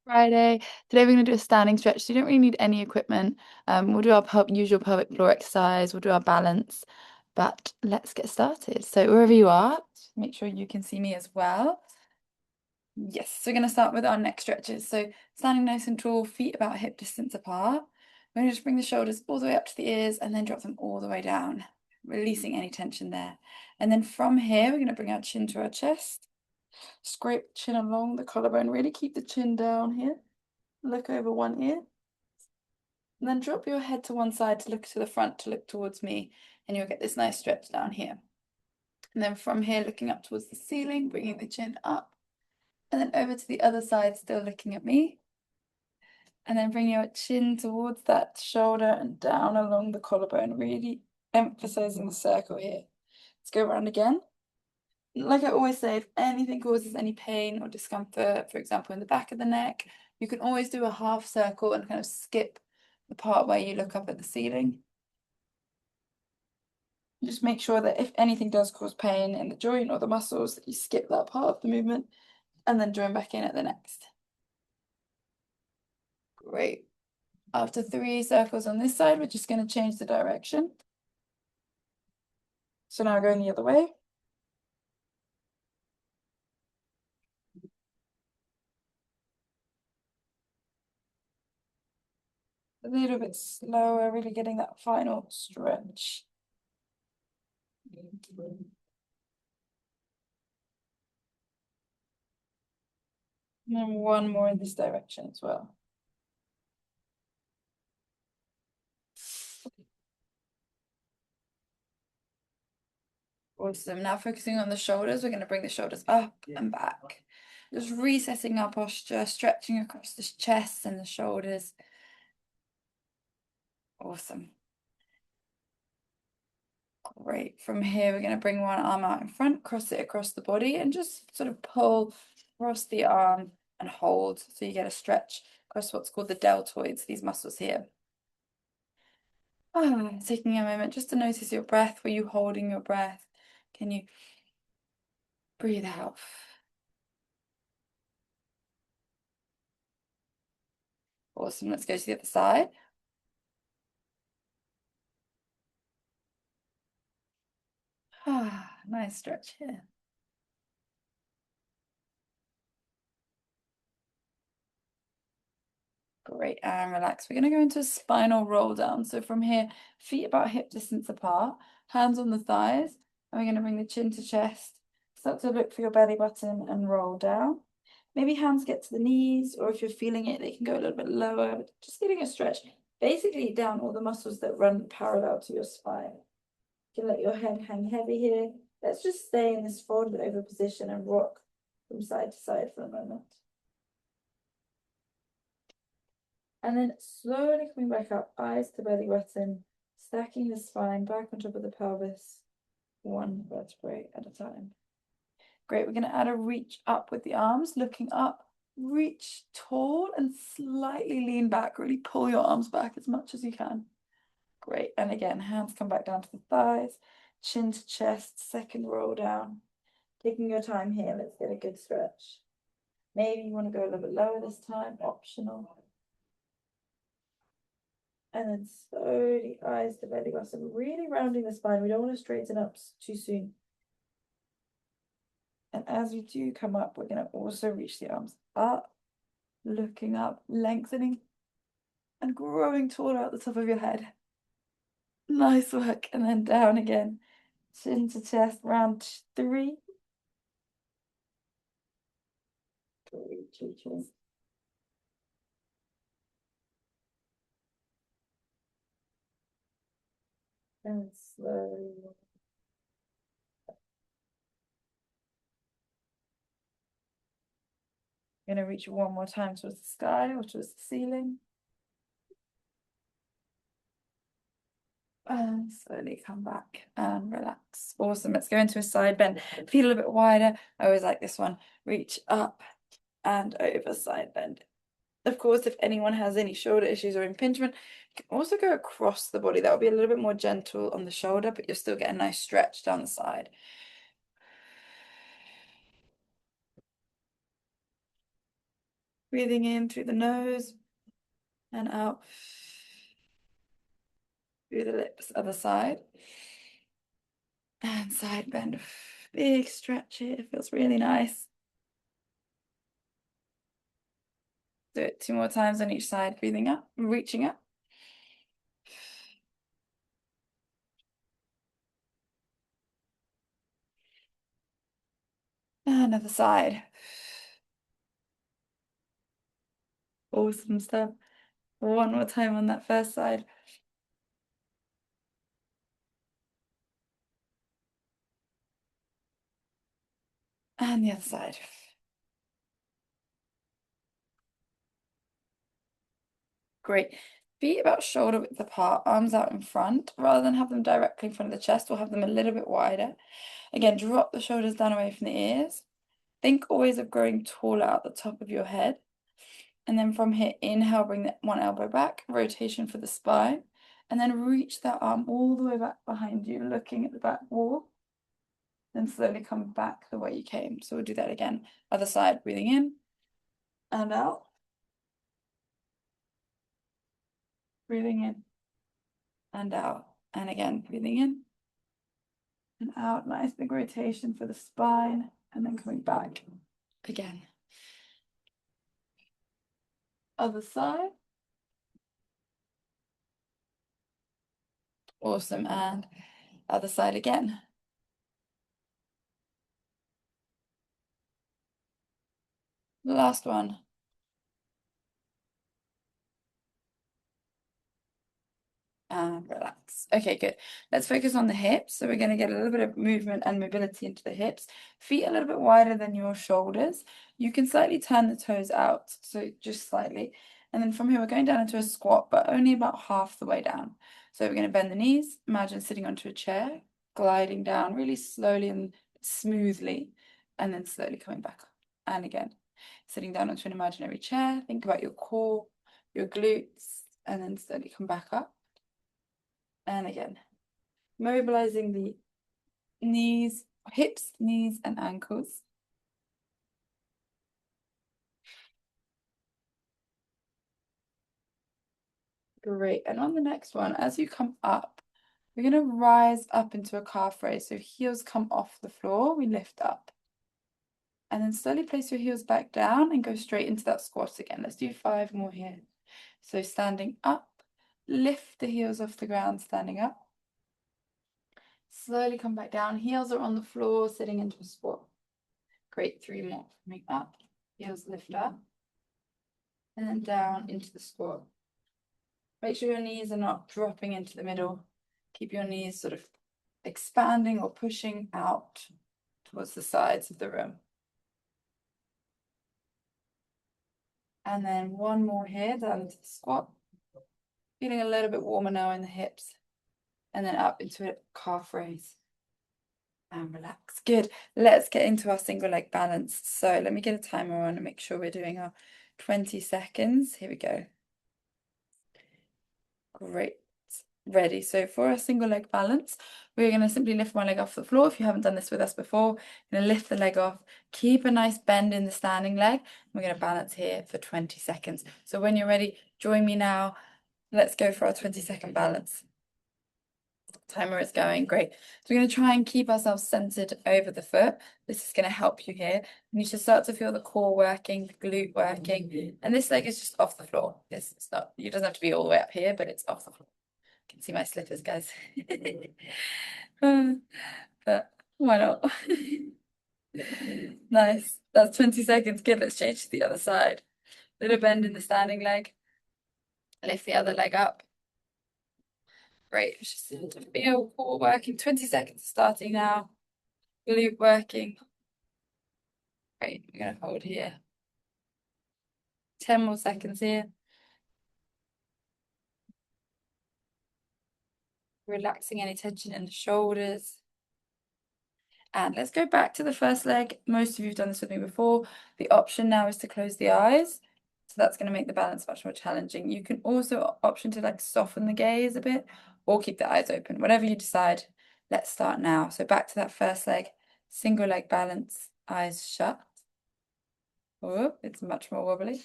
Friday. Today we're going to do a standing stretch, so you don't really need any equipment. We'll do our usual pelvic floor exercise, we'll do our balance, but let's get started. So wherever you are, make sure you can see me as well. Yes, so we're going to start with our neck stretches. So standing nice and tall, feet about hip distance apart. We're going to just bring the shoulders all the way up to the ears and then drop them all the way down, releasing any tension there. And then from here, we're going to bring our chin to our chest. Scrape the chin along the collarbone. Really keep the chin down here. Look over one ear. And then drop your head to one side to look to the front, to look towards me. And you'll get this nice stretch down here. And then from here, looking up towards the ceiling, bringing the chin up. And then over to the other side, still looking at me. And then bring your chin towards that shoulder and down along the collarbone. Really emphasizing the circle here. Let's go around again. Like I always say, if anything causes any pain or discomfort, for example, in the back of the neck, you can always do a half circle and kind of skip the part where you look up at the ceiling. Just make sure that if anything does cause pain in the joint or the muscles, that you skip that part of the movement and then join back in at the next. Great. After 3 circles on this side, we're just going to change the direction. So now going the other way. A little bit slower, really getting that final stretch. And then one more in this direction as well. Awesome. Now focusing on the shoulders, we're going to bring the shoulders up and back. Just resetting our posture, stretching across the chest and the shoulders. Awesome. Great. From here, we're going to bring one arm out in front, cross it across the body, and just sort of pull across the arm and hold. So you get a stretch across what's called the deltoids, these muscles here. Taking a moment just to notice your breath. Were you holding your breath? Can you breathe out? Awesome. Let's go to the other side. Nice stretch here. Great, and relax. We're going to go into a spinal roll down. So from here, feet about hip distance apart, hands on the thighs, and we're going to bring the chin to chest. Start to look for your belly button and roll down. Maybe hands get to the knees, or if you're feeling it, they can go a little bit lower, but just getting a stretch. Basically down all the muscles that run parallel to your spine. You can let your head hang heavy here. Let's just stay in this folded over position and rock from side to side for a moment. And then slowly coming back up, eyes to belly button, stacking the spine back on top of the pelvis, one vertebrae at a time. Great, we're going to add a reach up with the arms, looking up, reach tall and slightly lean back, really pull your arms back as much as you can. Great, and again, hands come back down to the thighs, chin to chest, second roll down. Taking your time here, let's get a good stretch. Maybe you want to go a little bit lower this time, optional. And then slowly eyes to belly button, really rounding the spine. We don't want to straighten up too soon. And as we do come up, we're going to also reach the arms up, looking up, lengthening, and growing taller at the top of your head. Nice work. And then down again, chin to chest, round 3. Reach. And slowly. Going to reach one more time towards the sky or towards the ceiling. And slowly come back and relax. Awesome. Let's go into a side bend. Feel a little bit wider. I always like this one. Reach up and over, side bend. Of course, if anyone has any shoulder issues or impingement, you can also go across the body. That will be a little bit more gentle on the shoulder, but you'll still get a nice stretch down the side. Breathing in through the nose and out through the lips. Other side. And side bend. Big stretch here. It feels really nice. Do it 2 more times on each side. Breathing up, reaching up. Another side. Awesome stuff. One more time on that first side. And the other side. Great. Feet about shoulder width apart, arms out in front. Rather than have them directly in front of the chest, we'll have them a little bit wider. Again, drop the shoulders down away from the ears. Think always of growing taller at the top of your head. And then from here, inhale, bring that one elbow back, rotation for the spine. And then reach that arm all the way back behind you, looking at the back wall. Then slowly come back the way you came. So we'll do that again. Other side, breathing in and out. Breathing in and out. And again, breathing in and out. Nice big rotation for the spine. And then coming back again. Other side. Awesome. And other side again. Last one. And relax. Okay, good. Let's focus on the hips. So we're going to get a little bit of movement and mobility into the hips. Feet a little bit wider than your shoulders. You can slightly turn the toes out, so just slightly. And then from here, we're going down into a squat, but only about half the way down. So we're going to bend the knees. Imagine sitting onto a chair, gliding down really slowly and smoothly, and then slowly coming back up. And again, sitting down onto an imaginary chair. Think about your core, your glutes, and then slowly come back up. And again, mobilizing the knees, hips, knees, and ankles. Great. And on the next one, as you come up, we're going to rise up into a calf raise. So heels come off the floor, we lift up. And then slowly place your heels back down and go straight into that squat again. Let's do 5 more here. So standing up, lift the heels off the ground, standing up. Slowly come back down. Heels are on the floor, sitting into a squat. Great. 3 more. Coming up, heels lift up. And then down into the squat. Make sure your knees are not dropping into the middle. Keep your knees sort of expanding or pushing out towards the sides of the room. And then 1 more here, down into the squat. Feeling a little bit warmer now in the hips. And then up into a calf raise. And relax. Good. Let's get into our single leg balance. So let me get a timer on and make sure we're doing our 20 seconds. Here we go. Great. Ready. So for a single leg balance, we're going to simply lift one leg off the floor. If you haven't done this with us before, you're going to lift the leg off, keep a nice bend in the standing leg. We're going to balance here for 20 seconds. So when you're ready, join me now. Let's go for our 20-second balance. Timer is going. Great. So we're going to try and keep ourselves centered over the foot. This is going to help you here. You should start to feel the core working, the glute working. And this leg is just off the floor. It's not, it doesn't have to be all the way up here, but it's off the floor. You can see my slippers, guys. But why not? Nice. That's 20 seconds. Good. Let's change to the other side. Little bend in the standing leg. Lift the other leg up. Great. Just feel core working. 20 seconds starting now. Glute working. Great. We're going to hold here. 10 more seconds here. Relaxing any tension in the shoulders. And let's go back to the first leg. Most of you have done this with me before. The option now is to close the eyes. So that's going to make the balance much more challenging. You can also option to like soften the gaze a bit or keep the eyes open, whatever you decide. Let's start now. So back to that first leg, single leg balance, eyes shut. Oh, it's much more wobbly.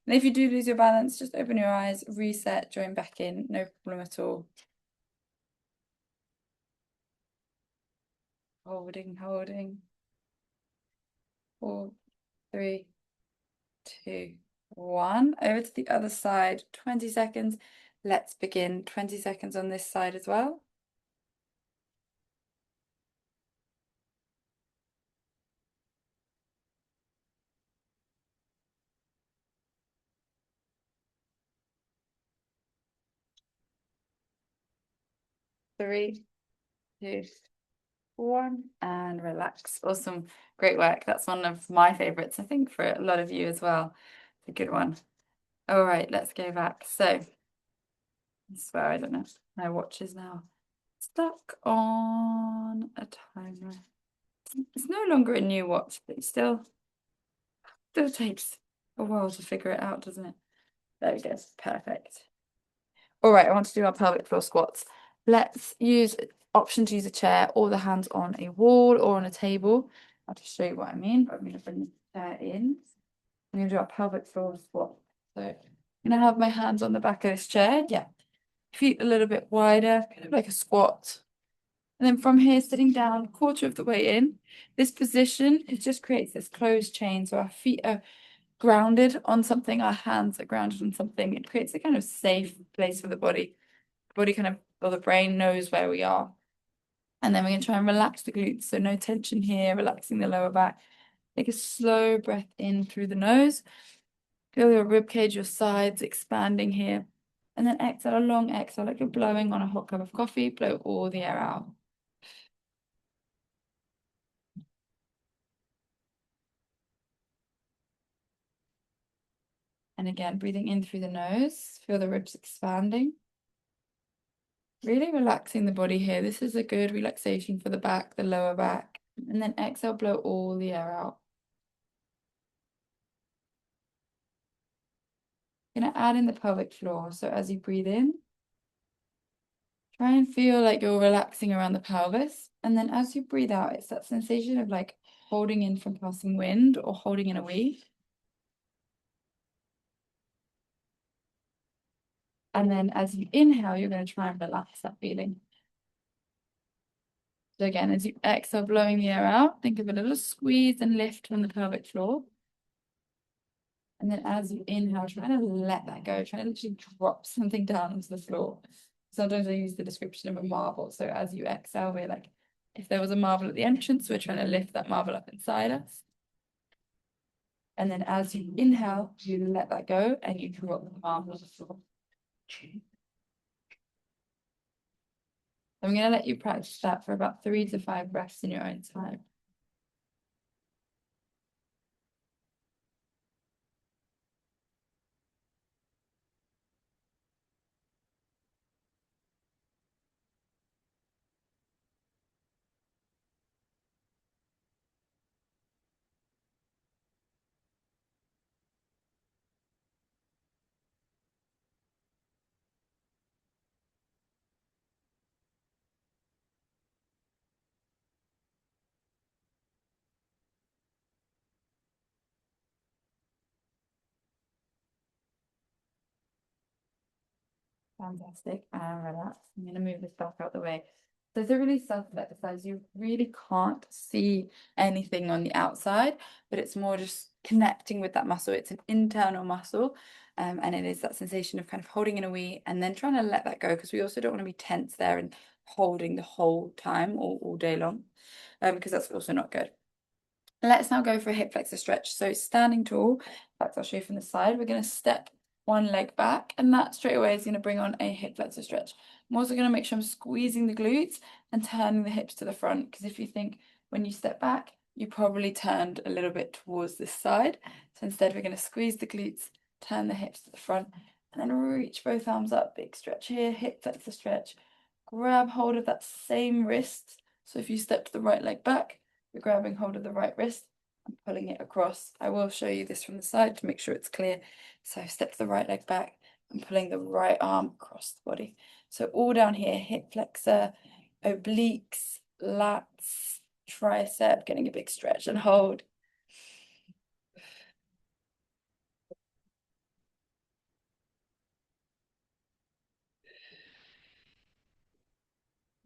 And if you do lose your balance, just open your eyes, reset, join back in, no problem at all. Holding, holding. 4, 3, 2, 1. Over to the other side, 20 seconds. Let's begin. 20 seconds on this side as well. 3, 2, 1, and relax. Awesome. Great work. That's one of my favorites, I think, for a lot of you as well. It's a good one. All right, let's go back. So, I swear I don't know. My watch is now stuck on a timer. It's no longer a new watch, but it still takes a while to figure it out, doesn't it? There we go. Perfect. All right, I want to do our pelvic floor squats. Let's use option to use a chair or the hands on a wall or on a table. I'll just show you what I mean. I'm going to bring the chair in. I'm going to do our pelvic floor squat. So I'm going to have my hands on the back of this chair. Yeah. Feet a little bit wider, kind of like a squat. And then from here, sitting down, quarter of the way in. This position, it just creates this closed chain. So our feet are grounded on something, our hands are grounded on something. It creates a kind of safe place for the body. The body kind of, or the brain knows where we are. And then we're going to try and relax the glutes. So no tension here, relaxing the lower back. Take a slow breath in through the nose. Feel your rib cage, your sides expanding here. And then exhale, a long exhale, like you're blowing on a hot cup of coffee. Blow all the air out. And again, breathing in through the nose. Feel the ribs expanding. Really relaxing the body here. This is a good relaxation for the back, the lower back. And then exhale, blow all the air out. Gonna add in the pelvic floor. So as you breathe in, try and feel like you're relaxing around the pelvis. And then as you breathe out, it's that sensation of like holding in from passing wind or holding in a wave. And then as you inhale, you're going to try and relax that feeling. So again, as you exhale, blowing the air out, think of a little squeeze and lift from the pelvic floor. And then as you inhale, try to let that go. Try to literally drop something down onto the floor. Sometimes I use the description of a marble. So as you exhale, we're like, if there was a marble at the entrance, we're trying to lift that marble up inside us. And then as you inhale, you let that go and you drop the marble to the floor. I'm going to let you practice that for about 3 to 5 breaths in your own time. Fantastic. And relax. I'm going to move this back out the way. So it's a really subtle exercise. You really can't see anything on the outside, but it's more just connecting with that muscle. It's an internal muscle. And it is that sensation of kind of holding in a wee and then trying to let that go because we also don't want to be tense there and holding the whole time all day long because that's also not good. Let's now go for a hip flexor stretch. So standing tall, in fact, I'll show you from the side. We're going to step one leg back, and that straight away is going to bring on a hip flexor stretch. I'm also going to make sure I'm squeezing the glutes and turning the hips to the front, because if you think when you step back, you probably turned a little bit towards this side. So instead, we're going to squeeze the glutes, turn the hips to the front, and then reach both arms up. Big stretch here, hip flexor stretch. Grab hold of that same wrist. So if you step to the right leg back, you're grabbing hold of the right wrist and pulling it across. I will show you this from the side to make sure it's clear. So step the right leg back and pulling the right arm across the body. So all down here, hip flexor, obliques, lats, tricep, getting a big stretch and hold.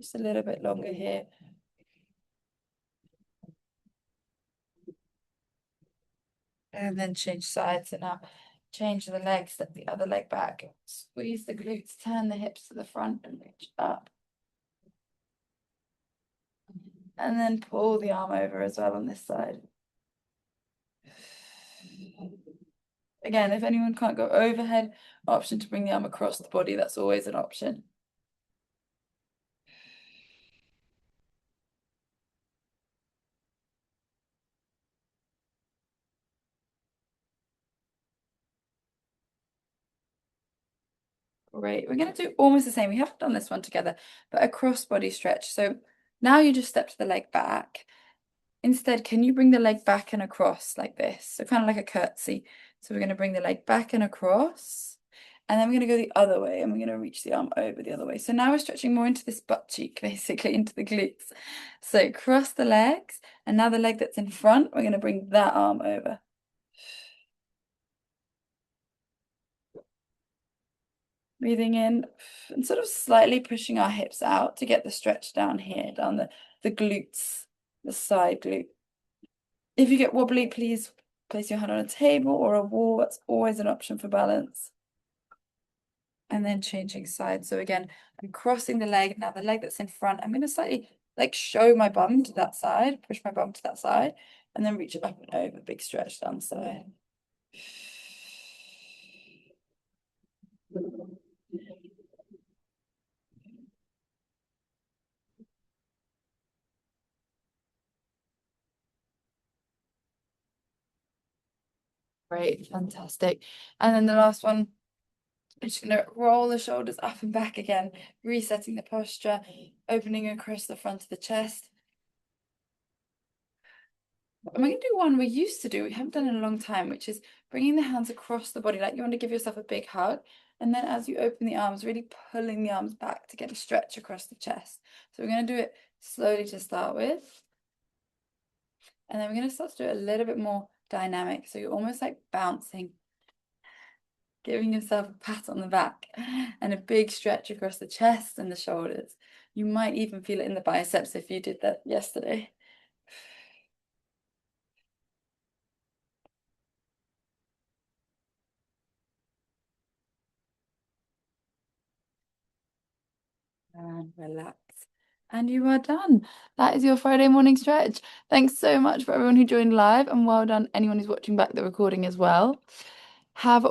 Just a little bit longer here. And then change sides. And now change the leg, step the other leg back. Squeeze the glutes, turn the hips to the front and reach up. And then pull the arm over as well on this side. Again, if anyone can't go overhead, option to bring the arm across the body, that's always an option. Great. We're going to do almost the same. We haven't done this one together, but a cross body stretch. So now you just step to the leg back. Instead, can you bring the leg back and across like this? So kind of like a curtsy. So we're going to bring the leg back and across. And then we're going to go the other way and we're going to reach the arm over the other way. So now we're stretching more into this butt cheek, basically into the glutes. So cross the legs. And now the leg that's in front, we're going to bring that arm over. Breathing in and sort of slightly pushing our hips out to get the stretch down here, down the glutes, the side glute. If you get wobbly, please place your hand on a table or a wall. That's always an option for balance. And then changing sides. So again, I'm crossing the leg. Now the leg that's in front, I'm going to slightly like show my bum to that side, push my bum to that side, and then reach it up and over. Big stretch down the side. Great, fantastic. And then the last one, I'm just going to roll the shoulders up and back again, resetting the posture, opening across the front of the chest. I'm going to do one we used to do, we haven't done in a long time, which is bringing the hands across the body, like you want to give yourself a big hug. And then as you open the arms, really pulling the arms back to get a stretch across the chest. So we're going to do it slowly to start with. And then we're going to start to do it a little bit more dynamic. So you're almost like bouncing, giving yourself a pat on the back and a big stretch across the chest and the shoulders. You might even feel it in the biceps if you did that yesterday. And relax. And you are done. That is your Friday morning stretch. Thanks so much for everyone who joined live, and well done anyone who's watching back the recording as well. Have